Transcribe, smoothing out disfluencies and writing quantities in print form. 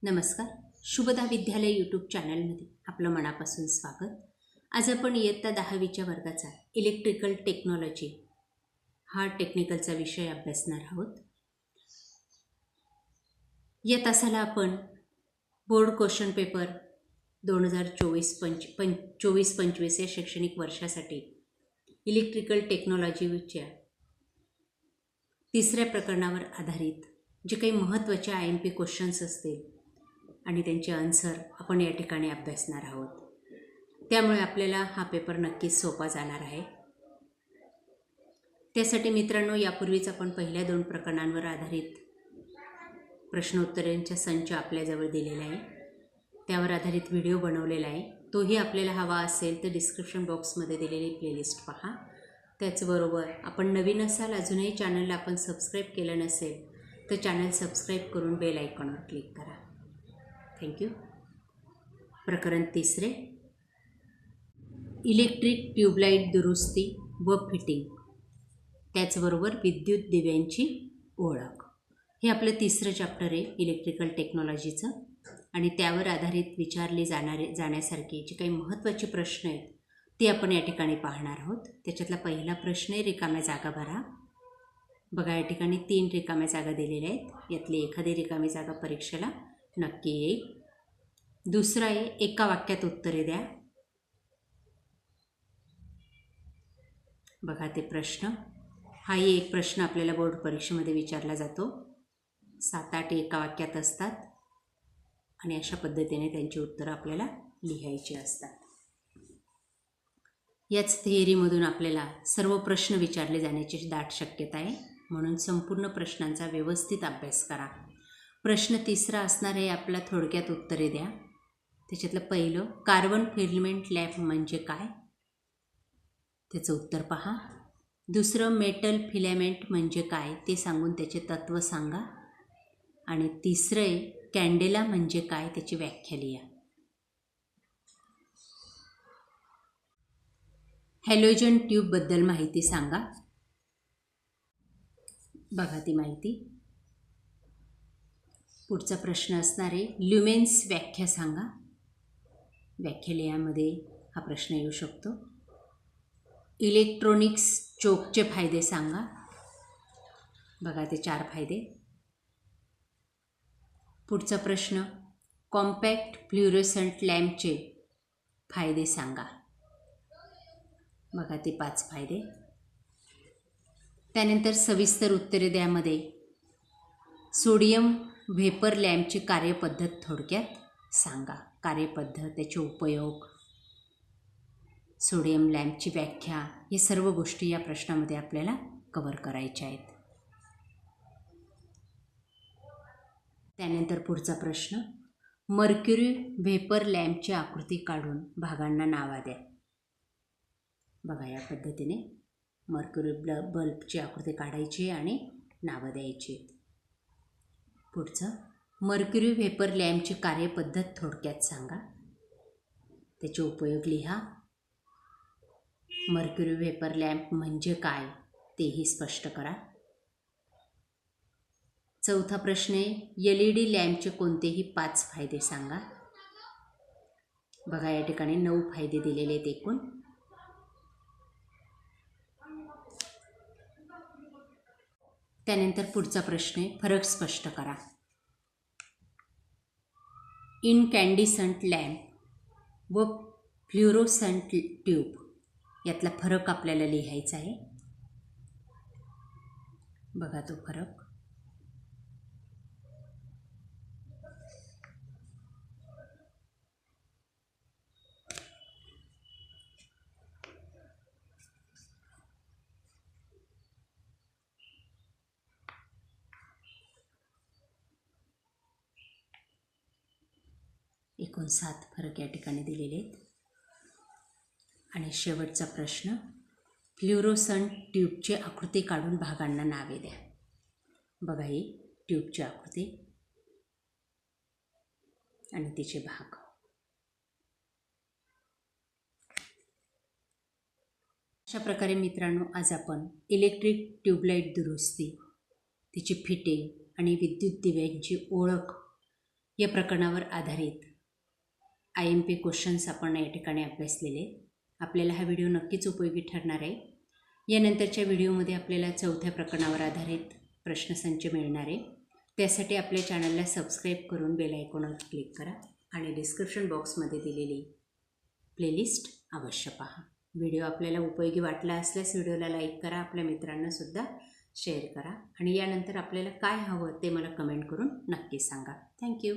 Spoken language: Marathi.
नमस्कार. शुभदा विद्यालय यूट्यूब चॅनलमध्ये आपलं मनापासून स्वागत. आज आपण इयत्ता 10वीच्या वर्गाचा इलेक्ट्रिकल टेक्नॉलॉजी हा टेक्निकलचा विषय अभ्यासणार आहोत. या तासाला आपण बोर्ड क्वेश्चन पेपर 2024-25 या शैक्षणिक वर्षासाठी इलेक्ट्रिकल टेक्नॉलॉजीच्या तिसऱ्या प्रकरणावर आधारित जे काही महत्त्वाचे IMP क्वेश्चन्स असतील आणि त्यांचे आन्सर आपण या ठिकाणी अभ्यासणार आहोत. त्यामुळे आपल्याला हा पेपर नक्कीच सोपा जाणार आहे. त्यासाठी मित्रांनो, यापूर्वीच आपण पहिल्या 2 प्रकरणांवर आधारित प्रश्नोत्तरांचा संच आपल्याजवळ दिलेला आहे. त्यावर आधारित व्हिडिओ बनवलेला आहे. तोही आपल्याला हवा असेल तर डिस्क्रिप्शन बॉक्समध्ये दिलेली प्लेलिस्ट पहा. त्याचबरोबर आपण नवीन असाल, अजूनही चॅनलला आपण सबस्क्राईब केलं नसेल तर चॅनल सबस्क्राईब करून बेल आयकॉनवर क्लिक करा. थँक्यू. प्रकरण 3, इलेक्ट्रिक ट्यूबलाईट दुरुस्ती व फिटिंग, त्याचबरोबर विद्युत दिव्यांची ओळख. हे आपलं 3रं चॅप्टर आहे इलेक्ट्रिकल टेक्नॉलॉजीचं आणि त्यावर आधारित विचारले जाण्यासारखे जे काही महत्त्वाचे प्रश्न आहेत ते आपण या ठिकाणी पाहणार आहोत. त्याच्यातला पहिला प्रश्न आहे, रिकाम्या जागा भरा. बघा, या ठिकाणी 3 रिकाम्या जागा दिलेल्या आहेत. यातली एखादी रिकामी जागा परीक्षेला नक्की येईल. दुसरा आहे, एका वाक्यात उत्तरे द्या. बघा ते प्रश्न. हाही एक प्रश्न आपल्याला बोर्ड परीक्षेमध्ये विचारला जातो. 7-8 एका वाक्यात असतात आणि अशा पद्धतीने त्यांची उत्तरं आपल्याला लिहायची असतात. याच थिअरीमधून आपल्याला सर्व प्रश्न विचारले जाण्याची दाट शक्यता आहे, म्हणून संपूर्ण प्रश्नांचा व्यवस्थित अभ्यास करा. प्रश्न 3 असणार आहे आपला, थोडक्यात उत्तरे द्या. त्याच्यातलं पहिलं, कार्बन फिलामेंट लॅम्प म्हणजे काय? त्याचं उत्तर पहा. दुसरं, मेटल फिलामेंट म्हणजे काय ते सांगून त्याचे तत्त्व सांगा. आणि तिसरं आहे, कॅन्डेला म्हणजे काय त्याची व्याख्या लिहा. हॅलोजन ट्यूबबद्दल माहिती सांगा. बघा ती माहिती. पुढचा प्रश्न असणार आहे, ल्युमेन्स व्याख्या सांगा. व्याख्या लिहामध्ये हा प्रश्न येऊ शकतो. इलेक्ट्रॉनिक्स चोकचे फायदे सांगा. बघा ते 4 फायदे. पुढचा प्रश्न, कॉम्पॅक्ट फ्ल्युरोसंट लॅम्पचे फायदे सांगा. बघा ते 5 फायदे. त्यानंतर सविस्तर उत्तरे द्यामध्ये सोडियम व्हेपर लॅम्पची कार्यपद्धत थोडक्यात सांगा. कार्यपद्धत, त्याचे उपयोग, सोडियम लॅम्पची व्याख्या, हे सर्व गोष्टी या प्रश्नामध्ये आपल्याला कव्हर करायच्या आहेत. त्यानंतर पुढचा प्रश्न, मर्क्युरी व्हेपर लॅम्पची आकृती काढून भागांना नावा द्या. बघा या पद्धतीने मर्क्युरी बल्बची आकृती काढायची आणि नावं द्यायची. पुढचं, मर्क्युरी व्हेपर लॅम्पची कार्यपद्धत थोडक्यात सांगा. त्याचे उपयोग लिहा. मर्क्युरी व्हेपर लॅम्प म्हणजे काय तेही स्पष्ट करा. चौथा प्रश्न आहे, LED लॅम्पचे कोणतेही 5 फायदे सांगा. बघा या ठिकाणी 9 फायदे दिलेले आहेत एकूण. त्यानंतर पुढचा प्रश्न आहे, फरक स्पष्ट करा. इनकॅन्डिसंट लॅम्प व फ्ल्युरोसंट ट्यूब यातला फरक आपल्याला लिहायचा आहे. बघा तो फरक. एकूण 7 फरक या ठिकाणी दिलेले आहेत. आणि शेवटचा प्रश्न, फ्ल्युरोसंट ट्यूबची आकृती काढून भागांना नावे द्या. बघा ही ट्यूबची आकृती आणि तिचे भाग. अशा प्रकारे मित्रांनो, आज आपण इलेक्ट्रिक ट्यूबलाईट दुरुस्ती, तिची फिटिंग आणि विद्युत दिव्यांची ओळख या प्रकरणावर आधारित IMP क्वेश्चन्स आपण या ठिकाणी अभ्यासलेले. आपल्याला हा व्हिडिओ नक्कीच उपयोगी ठरणार आहे. यानंतरच्या व्हिडिओमध्ये आपल्याला चौथ्या प्रकरणावर आधारित प्रश्नसंच मिळणार आहे. त्यासाठी आपल्या चॅनलला सबस्क्राईब करून बेल आयकॉनवर क्लिक करा आणि डिस्क्रिप्शन बॉक्समध्ये दिलेली प्लेलिस्ट अवश्य पहा. व्हिडिओ आपल्याला उपयोगी वाटला असल्यास व्हिडिओला लाईक करा, आपल्या मित्रांनासुद्धा शेअर करा आणि यानंतर आपल्याला काय हवं ते मला कमेंट करून नक्की सांगा. थँक्यू.